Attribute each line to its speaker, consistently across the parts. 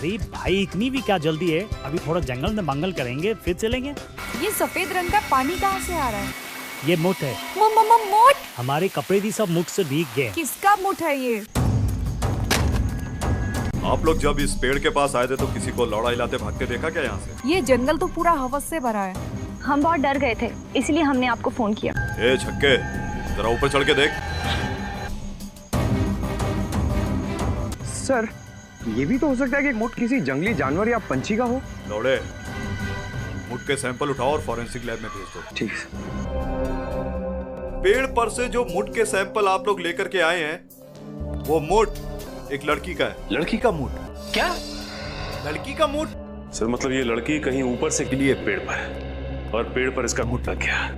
Speaker 1: अरे भाई इतनी भी क्या जल्दी है, अभी थोड़ा जंगल में मंगल करेंगे फिर चलेंगे।
Speaker 2: ये सफेद रंग का पानी कहाँ से आ रहा है?
Speaker 1: ये मुठ है।
Speaker 2: मुठ?
Speaker 1: हमारे कपड़े भी सब मुख से भीग गए।
Speaker 2: किसका मुठ है ये?
Speaker 3: आप लोग जब इस पेड़ के पास आए थे तो किसी को लौड़ा हिलाते भागते देखा क्या यहाँ से?
Speaker 2: ये जंगल तो पूरा हवस से भरा है।
Speaker 4: हम बहुत डर गए थे, इसलिए हमने आपको फोन किया।
Speaker 3: ए छक्के, जरा ऊपर चढ़ के देख।
Speaker 5: सर, ये भी तो हो सकता है कि मुठ किसी जंगली जानवर या पंछी का हो।
Speaker 3: लौड़े, मुठ के सैंपल उठाओ और फॉरेंसिक लैब में भेज दो।
Speaker 5: ठीक है।
Speaker 3: पेड़ पर से जो मुठ के सैंपल आप लोग लेकर के आए हैं, वो मुठ एक लड़की का है।
Speaker 6: लड़की का मुठ? क्या?
Speaker 3: लड़की का मुठ?
Speaker 7: सर मतलब ये लड़की कहीं ऊपर से गिरी है पेड़ पर, और पेड़ पर इसका मुठ लग गया।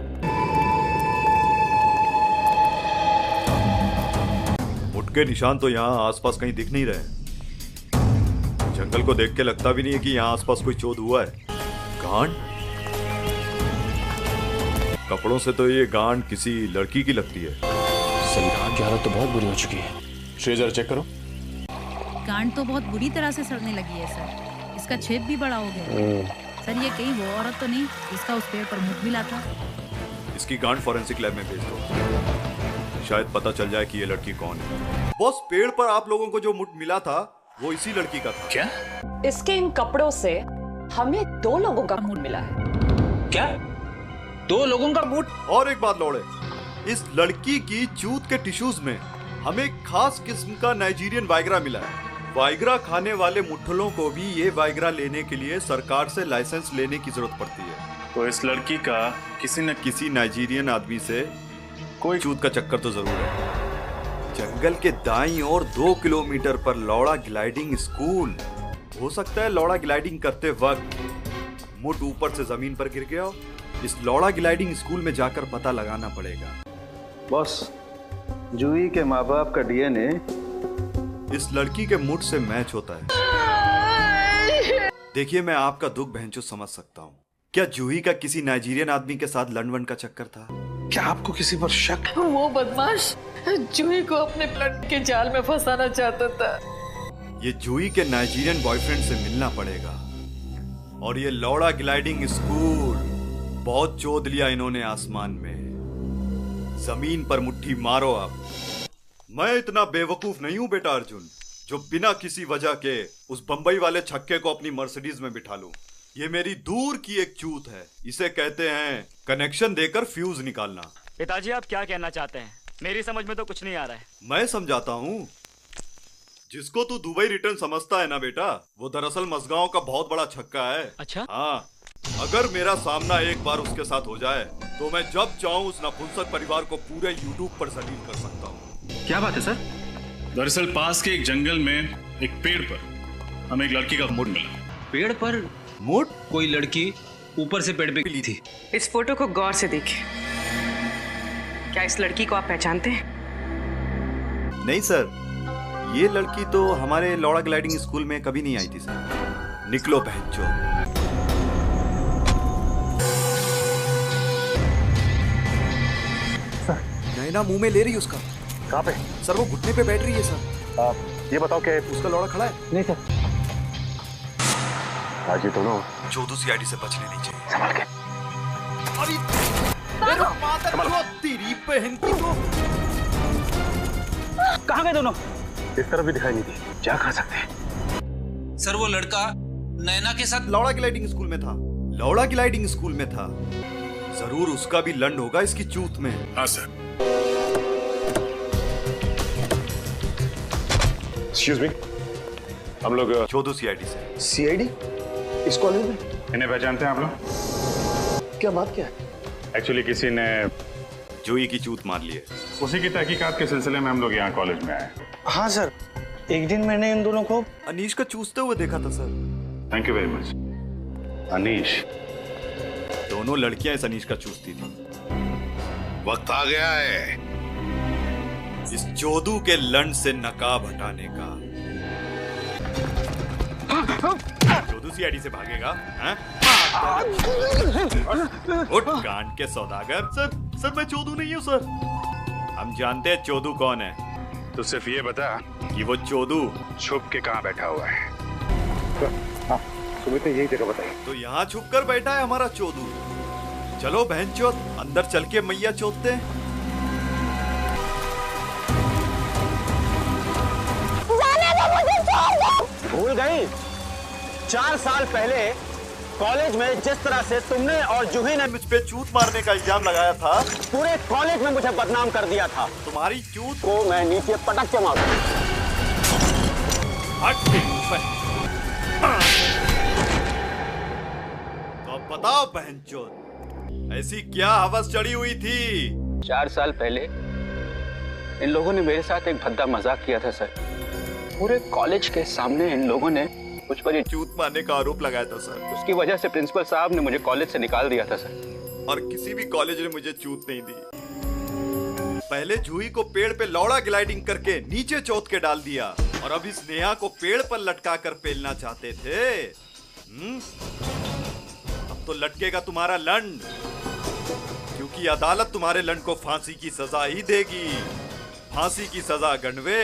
Speaker 3: मुठ के निशान तो यहाँ आसपास कहीं दिख नहीं रहे। जंगल को देख के लगता भी नहीं है कि यहाँ आसपास कोई चोद हुआ है। गांड? कपड़ों से तो ये गांड किसी लड़की की लगती है।
Speaker 7: सर गांड की हालत तो बहुत बुरी हो चुकी है। श्रेजर चेक करो।
Speaker 8: गांड तो बहुत बुरी तरह से सड़ने लगी है सर, इसका छेद भी बड़ा हो गया। सर ये कहीं वो औरत तो नहीं जिसका उस पेड़ पर मुठ मिला था?
Speaker 3: इसकी गांड फॉरेंसिक लैब में भेज दो, शायद पता चल जाए कि ये लड़की कौन है। बॉस, पेड़ पर आप लोगों को जो मुठ मिला था वो इसी लड़की का था।
Speaker 7: क्या?
Speaker 9: इसके इन कपड़ों से हमें 2 लोगों का मुठ मिला है।
Speaker 6: क्या? 2 लोगों का मुठ?
Speaker 3: और एक बात लौड़े, इस लड़की की चूत के टिश्यूज में हमें एक खास किस्म का नाइजीरियन वाइग्रा मिला है। वाइग्रा खाने वाले मुठलों को भी ये वाइग्रा लेने के लिए सरकार से लाइसेंस लेने की जरूरत पड़ती है।
Speaker 7: तो इस लड़की का किसी
Speaker 3: नाइजीरियन आदमी से कोई चूत का चक्कर तो जरूर है। जंगल के दाईं ओर 2 किलोमीटर पर लौड़ा ग्लाइडिंग स्कूल। हो सकता है लौड़ा ग्लाइडिंग करते वक्त मुठ ऊपर से जमीन पर गिर गया हो। इस लौड़ा ग्लाइडिंग स्कूल में जाकर पता लगाना पड़ेगा।
Speaker 10: बॉस, जूही के माँ बाप का डीएनए
Speaker 3: इस लड़की के मुठ से मैच होता है। देखिए, मैं आपका दुख बहनचोद समझ सकता हूँ। क्या जूही का किसी नाइजीरियन आदमी के साथ लंडवन का चक्कर था?
Speaker 6: क्या आपको किसी पर शक?
Speaker 9: वो बदमाश जूही को अपने प्लान के जाल में फंसाना चाहता था।
Speaker 3: ये जूही के नाइजीरियन बॉयफ्रेंड से मिलना पड़ेगा। और ये लौड़ा ग्लाइडिंग स्कूल बहुत चोद लिया इन्होंने आसमान में। जमीन पर मुट्ठी मारो आप। मैं इतना बेवकूफ नहीं हूं बेटा अर्जुन, जो बिना किसी वजह के उस बंबई वाले छक्के को अपनी मर्सिडीज में बिठा लूं। ये मेरी दूर की एक चूत है। इसे कहते हैं कनेक्शन देकर फ्यूज निकालना।
Speaker 11: पिताजी आप क्या कहना चाहते हैं? मेरी समझ में तो कुछ नहीं आ रहा है।
Speaker 3: मैं समझाता हूँ। जिसको तू दुबई रिटर्न समझता है ना बेटा, वो दरअसल मसगांव का बहुत बड़ा छक्का है।
Speaker 11: अच्छा?
Speaker 3: हाँ, अगर मेरा सामना एक बार उसके साथ हो जाए तो मैं जब चाहूँ उस नपुंसक परिवार को पूरे यूट्यूब पर जलील कर सकता हूँ।
Speaker 6: क्या बात है सर?
Speaker 7: दरअसल पास के एक जंगल में एक पेड़ पर हमें एक लड़की का मुठ मिला।
Speaker 6: पेड़ पर मुठ? कोई लड़की ऊपर से पेड़ पे गिरी थी।
Speaker 9: इस फोटो को गौर से देखिए। क्या इस लड़की को आप पहचानते हैं?
Speaker 3: नहीं सर, ये लड़की तो हमारे लौड़ा ग्लाइडिंग स्कूल में कभी नहीं आई थी सर। निकलो बहनचोद। नैना मुंह में ले रही है उसका।
Speaker 5: कहाँ पे?
Speaker 3: सर वो घुटने पे बैठ रही है सर।
Speaker 5: आप ये बताओ कि
Speaker 3: उसका लौड़ा खड़ा है?
Speaker 5: नहीं सर। आज ये दोनों
Speaker 3: चौधू सीआईडी से बचने नहीं चाहिए।
Speaker 5: संभाल के।
Speaker 3: तेरी बहन की तो।
Speaker 11: कहाँ गए दोनों?
Speaker 5: इस तरफ भी दिखाई नहीं दी। जा खा सकते हैं।
Speaker 6: सर वो लड़का नैना के साथ
Speaker 3: लौड़ा ग्लाइडिंग स्कूल में था। लौड़ा ग्लाइडिंग स्कूल में था। जरूर उसका भी लंड होगा इसकी चूत में।
Speaker 7: हाँ सर। एक्सक्यूज मी, हम लोग
Speaker 3: चौधू सीआईडी से।
Speaker 5: सीआईडी? इस कॉलेज में?
Speaker 7: इन्हें पहचानते हैं आप लोग?
Speaker 5: क्या बात क्या है?
Speaker 7: एक्चुअली किसी ने
Speaker 3: जूही की चूत मार ली है।
Speaker 7: उसी की तहकीकात के सिलसिले में हम लोग यहाँ कॉलेज में आए।
Speaker 5: हाँ सर, एक दिन मैंने इन दोनों को
Speaker 3: अनीश का चूसते हुए देखा था sir.
Speaker 7: Thank you very much. Anish?
Speaker 3: दोनों लड़कियां इस अनीश का चूसती थी।
Speaker 12: वक्त आ गया है
Speaker 3: इस चोदू के लंड से नकाब हटाने का। चोदू सीआईडी से भागेगा? उठ गांड के सौदागर। सर मैं चोदू नहीं हूँ सर। हम जानते हैं चोदू कौन है।
Speaker 7: तो सिर्फ ये बता
Speaker 3: कि वो चोदू
Speaker 7: छुप के कहाँ बैठा हुआ है।
Speaker 5: तुम्हें तो यही जगह बताई।
Speaker 3: तो यहाँ छुप कर बैठा है हमारा चोदू। चलो बहनचोद अंदर चल के मैया चोदते हैं।
Speaker 13: भूल गई 4 साल पहले कॉलेज में जिस तरह से तुमने और जूही ने
Speaker 3: मुझ पे चूत मारने का इल्जाम लगाया था,
Speaker 13: पूरे कॉलेज में मुझे बदनाम कर दिया था।
Speaker 3: तुम्हारी चूत
Speaker 13: को मैं नीचे पटक के मारूं।
Speaker 3: तो अब बताओ बहनचोद ऐसी क्या हवस चढ़ी हुई थी?
Speaker 13: 4 साल पहले इन लोगों ने मेरे साथ एक भद्दा मजाक किया था सर। पूरे कॉलेज के सामने इन लोगों ने मुझ पर ये
Speaker 3: चूत मारने का आरोप लगाया था सर।
Speaker 13: उसकी वजह से प्रिंसिपल साहब ने मुझे कॉलेज से निकाल दिया था सर।
Speaker 3: और किसी भी कॉलेज ने मुझे चूत नहीं दी। पहले जूही को पेड़ पे लौड़ा ग्लाइडिंग करके नीचे चोद के डाल दिया और अब इस नेहा को पेड़ पर लटका कर पेलना चाहते थे। अब तो लटकेगा तुम्हारा लंड, क्योंकि अदालत तुम्हारे लंड को फांसी की सजा ही देगी। फांसी की सजा गणवे